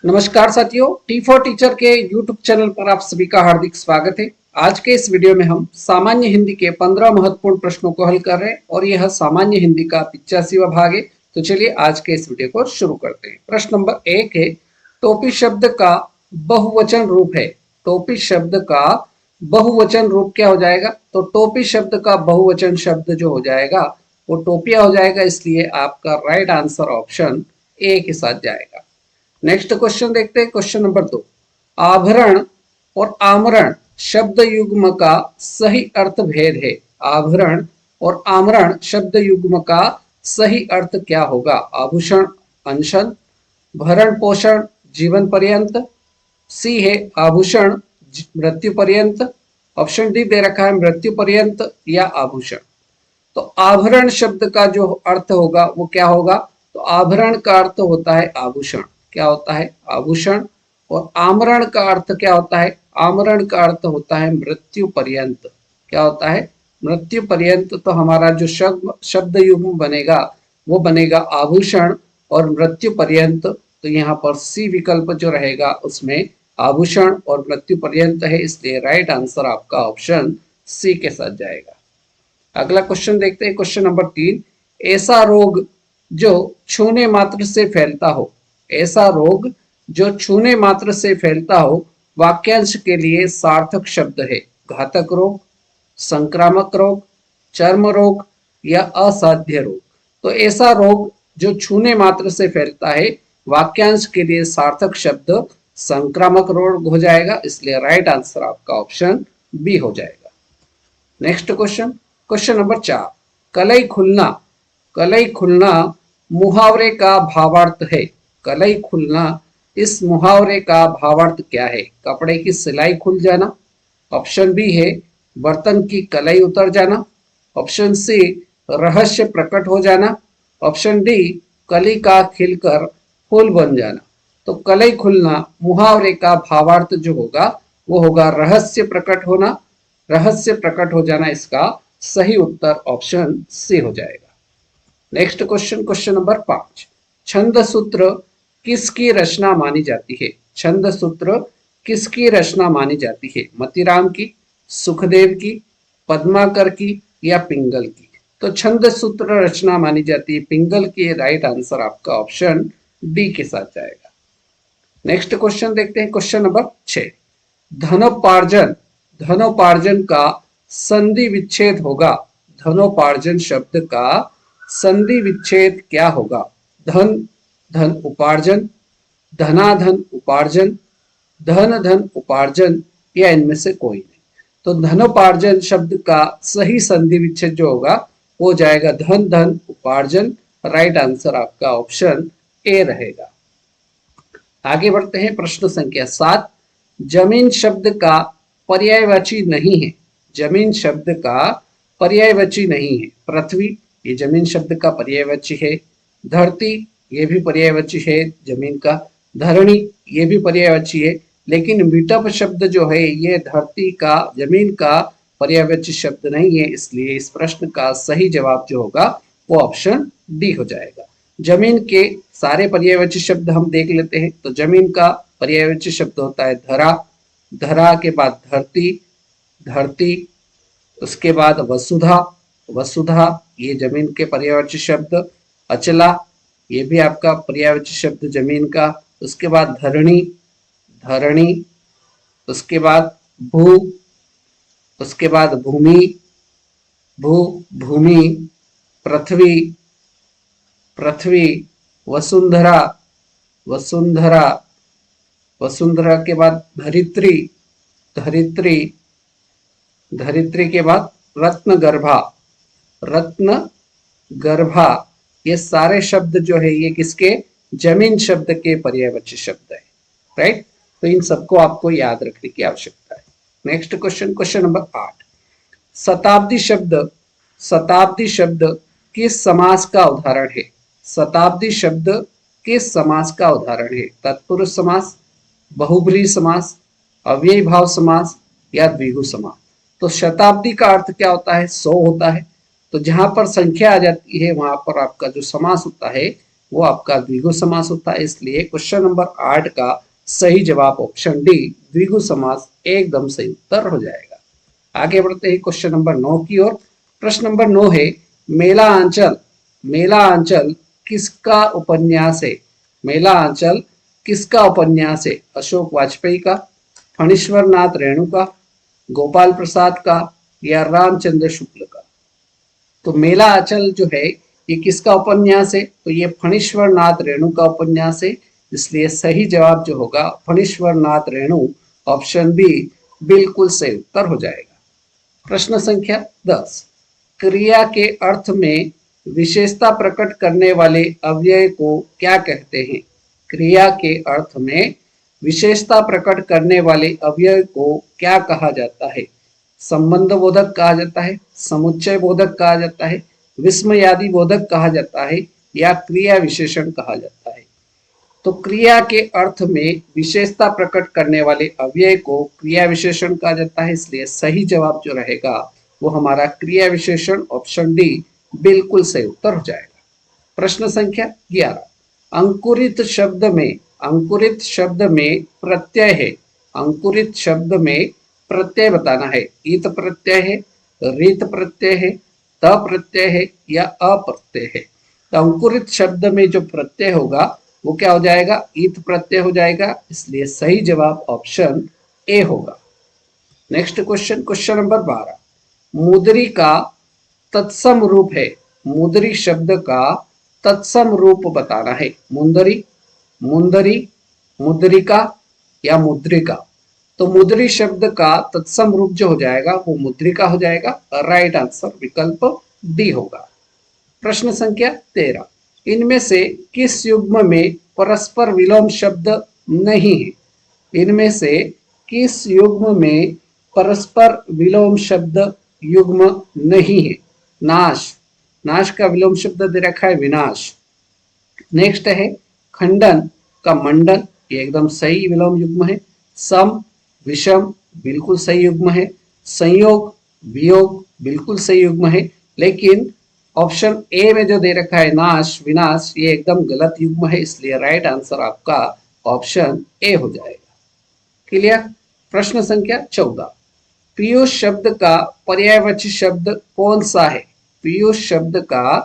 नमस्कार साथियों, T for teacher के यूट्यूब चैनल पर आप सभी का हार्दिक स्वागत है। आज के इस वीडियो में हम सामान्य हिंदी के 15 महत्वपूर्ण प्रश्नों को हल कर रहे हैं और यह सामान्य हिंदी का 85वां भाग है। तो चलिए आज के इस वीडियो को शुरू करते हैं। प्रश्न नंबर 1 है, टोपी शब्द का बहुवचन रूप है। टोपी शब्द का बहुवचन रूप क्या हो जाएगा? तो टोपी शब्द का बहुवचन शब्द जो हो जाएगा वो टोपिया हो जाएगा, इसलिए आपका राइट आंसर ऑप्शन ए के साथ जाएगा। नेक्स्ट क्वेश्चन देखते हैं, क्वेश्चन नंबर 2। आभरण और आमरण शब्द युग्म का सही अर्थ भेद है। आभरण और आमरण शब्द युग्म का सही अर्थ क्या होगा? आभूषण अनशन, भरण पोषण जीवन पर्यंत, सी है आभूषण मृत्यु पर्यंत, ऑप्शन डी दे रखा है मृत्यु पर्यंत या आभूषण। तो आभरण शब्द का जो अर्थ होगा वो क्या होगा? तो आभरण का अर्थ होता है आभूषण। क्या होता है? आभूषण। और आमरण का अर्थ क्या होता है? आमरण का अर्थ होता है मृत्यु पर्यंत। क्या होता है? मृत्यु पर्यंत। तो हमारा जो शब्द युग्म बनेगा वो बनेगा आभूषण और मृत्यु पर्यंत। तो यहाँ पर सी विकल्प जो रहेगा उसमें आभूषण और मृत्यु पर्यंत है, इसलिए राइट आंसर आपका ऑप्शन सी के साथ जाएगा। अगला क्वेश्चन देखते हैं, क्वेश्चन नंबर 3। ऐसा रोग जो छूने मात्र से फैलता हो। ऐसा रोग जो छूने मात्र से फैलता हो वाक्यांश के लिए सार्थक शब्द है। घातक रोग, संक्रामक रोग, चर्म रोग या असाध्य रोग। तो ऐसा रोग जो छूने मात्र से फैलता है वाक्यांश के लिए सार्थक शब्द संक्रामक रोग हो जाएगा, इसलिए राइट आंसर आपका ऑप्शन बी हो जाएगा। Next question, question number 4। कलई खुलना। कलई खुलना मुहावरे का भावार्थ है। कलई खुलना, इस मुहावरे का भावार्थ क्या है? कपड़े की सिलाई खुल जाना, ऑप्शन बी है बर्तन की कलई उतर जाना, ऑप्शन सी रहस्य प्रकट हो जाना, ऑप्शन डी कली का खिलकर फूल बन जाना। तो कलई खुलना मुहावरे का भावार्थ जो होगा वो होगा रहस्य प्रकट होना। रहस्य प्रकट हो जाना इसका सही उत्तर ऑप्शन सी हो जाएगा। Next question, question number 5। छंद सूत्र किसकी रचना मानी जाती है? छंद सूत्र किसकी रचना मानी जाती है? मतीराम की, सुखदेव की, पद्माकर की या पिंगल की? तो छंद सूत्र रचना मानी जाती है पिंगल की। राइट आंसर आपका ऑप्शन डी के साथ जाएगा। नेक्स्ट क्वेश्चन देखते हैं, क्वेश्चन नंबर 6। धनोपार्जन। धनोपार्जन का संधि विच्छेद होगा। धनोपार्जन शब्द का संधि विच्छेद क्या होगा? धन धन उपार्जन, धनाधन उपार्जन, धन धन उपार्जन या इनमें से कोई नहीं। तो धनोपार्जन शब्द का सही संधि विच्छेद जो होगा वो जाएगा धन धन उपार्जन। राइट आंसर आपका ऑप्शन ए रहेगा। आगे बढ़ते हैं, प्रश्न संख्या 7। जमीन शब्द का पर्यायवाची नहीं है। जमीन शब्द का पर्यायवाची नहीं है। पृथ्वी ये जमीन शब्द का पर्यायवाची है। धरती ये भी पर्यायवाची है जमीन का। धरणी ये भी पर्यायवाची है, लेकिन विटप शब्द जो है ये धरती का जमीन का पर्यायवाची शब्द नहीं है, इसलिए इस प्रश्न का सही जवाब जो होगा वो ऑप्शन डी हो जाएगा। जमीन के सारे पर्यायवाची शब्द हम देख लेते हैं। तो जमीन का पर्यायवाची शब्द होता है धरा, धरा के बाद धरती, धरती, उसके बाद वसुधा, वसुधा ये जमीन के पर्यायवाची शब्द। अचला ये भी आपका पर्यायवाची शब्द जमीन का। उसके बाद धरणी, धरणी, उसके बाद भू, उसके बाद भूमि, भू भूमि, पृथ्वी, पृथ्वी, वसुंधरा, वसुंधरा, वसुंधरा के बाद धरित्री, धरित्री, धरित्री के बाद रत्नगर्भा, रत्नगर्भा। ये सारे शब्द जो है ये किसके? जमीन शब्द के पर्यायवाची शब्द है। राइट, तो इन सबको आपको याद रखने की आवश्यकता है। Next question, question number 8। शताब्दी शब्द, शताब्दी शब्द किस समास का उदाहरण है? शताब्दी शब्द किस समास का उदाहरण है? तत्पुरुष समास, बहुब्रीहि समास, अव्ययी भाव समास या द्विगु समास। तो शताब्दी का अर्थ क्या होता है? 100 होता है। तो जहां पर संख्या आ जाती है वहां पर आपका जो समास होता है वो आपका द्विगु समास होता है। इसलिए क्वेश्चन नंबर 8 का सही जवाब ऑप्शन डी द्विगु समास एकदम सही उत्तर हो जाएगा। आगे बढ़ते हैं क्वेश्चन नंबर 9 की ओर। प्रश्न नंबर 9 है, मेला आंचल, मेला आंचल किसका उपन्यास है? मेला आंचल किसका उपन्यास है? अशोक वाजपेयी का, फणीश्वर नाथ रेणु का, गोपाल प्रसाद का या रामचंद्र शुक्ल का? तो मेला आंचल जो है ये किसका उपन्यास है? तो ये फणीश्वर नाथ रेणु का उपन्यास है। इसलिए सही जवाब जो होगा फणीश्वर नाथ रेणु, ऑप्शन बी बिल्कुल सही उत्तर हो जाएगा। प्रश्न संख्या 10, क्रिया के अर्थ में विशेषता प्रकट करने वाले अव्यय को क्या कहते हैं? क्रिया के अर्थ में विशेषता प्रकट करने वाले अव्यय को क्या कहा जाता है? संबंध बोधक कहा जाता है, समुच्चय बोधक कहा जाता है, विस्मयादि बोधक कहा जाता है या क्रिया विशेषण कहा जाता है? तो क्रिया के अर्थ में विशेषता प्रकट करने वाले अव्यय को क्रिया विशेषण कहा जाता है। इसलिए सही जवाब जो रहेगा वो हमारा क्रिया विशेषण, ऑप्शन डी बिल्कुल सही उत्तर हो जाएगा। प्रश्न संख्या 11, अंकुरित शब्द में, अंकुरित शब्द में प्रत्यय है, अंकुरित शब्द में प्रत्यय बताना है। इत प्रत्यय है, रीत प्रत्यय है, त प्रत्यय है या अप्रत्यय है? तो अंकुरित शब्द में जो प्रत्यय होगा वो क्या हो जाएगा? ईत प्रत्यय हो जाएगा। इसलिए सही जवाब ऑप्शन ए होगा। नेक्स्ट क्वेश्चन, क्वेश्चन नंबर 12, मुद्री का तत्सम रूप है, मुद्री शब्द का तत्सम रूप बताना है। मुंदरी, मुंदरी, मुद्रिका या मुद्रिका? तो मुद्री शब्द का तत्सम रूप जो हो जाएगा वो मुद्रिका हो जाएगा। राइट आंसर विकल्प डी होगा। प्रश्न संख्या 13, इनमें से किस युग्म में परस्पर विलोम शब्द नहीं है? इनमें से किस युग्म में परस्पर विलोम शब्द युग्म नहीं है? नाश, नाश का विलोम शब्द दे रखा है विनाश। नेक्स्ट है खंडन का मंडन, ये एकदम सही विलोम युग्म है। सम, विषम बिल्कुल सही युग्म है। संयोग, वियोग बिल्कुल सही युग्म है। लेकिन ऑप्शन ए में जो दे रखा है नाश, विनाश, ये एकदम गलत युग्म है। इसलिए राइट आंसर आपका ऑप्शन ए हो जाएगा। क्लियर? प्रश्न संख्या 14, पीयूष शब्द का पर्यायवाची शब्द कौन सा है? पीयूष शब्द का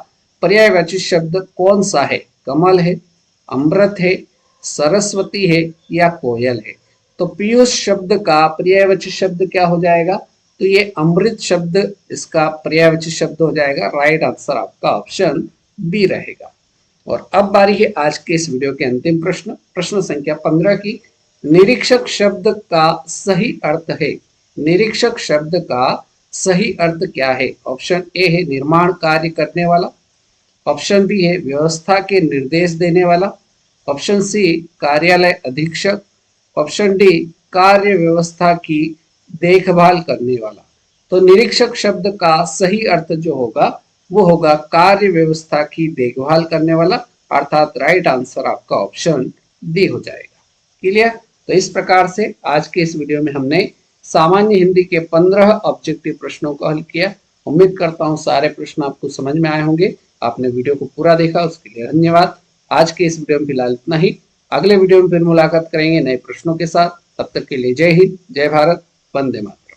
पर्यायवाची शब्द कौन सा है? कमल है, अमृत है, सरस्वती है या कोयल है? तो पीयूष शब्द का पर्यायवाची शब्द क्या हो जाएगा? तो ये अमृत शब्द इसका पर्यायवाची शब्द हो जाएगा। राइट आंसर आपका ऑप्शन बी रहेगा। और अब बारी है आज के इस वीडियो के अंतिम प्रश्न, प्रश्न संख्या 15 की। निरीक्षक शब्द का सही अर्थ है, निरीक्षक शब्द का सही अर्थ क्या है? ऑप्शन ए है निर्माण कार्य करने वाला, ऑप्शन बी है व्यवस्था के निर्देश देने वाला, ऑप्शन सी कार्यालय अधीक्षक, ऑप्शन डी कार्य व्यवस्था की देखभाल करने वाला। तो निरीक्षक शब्द का सही अर्थ जो होगा वो होगा कार्य व्यवस्था की देखभाल करने वाला, अर्थात राइट आंसर आपका ऑप्शन डी हो जाएगा। क्लियर? तो इस प्रकार से आज के इस वीडियो में हमने सामान्य हिंदी के 15 ऑब्जेक्टिव प्रश्नों को हल किया। उम्मीद करता हूँ सारे प्रश्न आपको समझ में आए होंगे। आपने वीडियो को पूरा देखा उसके लिए धन्यवाद। आज के इस वीडियो में फिलहाल इतना ही। अगले वीडियो में फिर मुलाकात करेंगे नए प्रश्नों के साथ। तब तक के लिए जय हिंद, जय भारत, वंदे मातरम।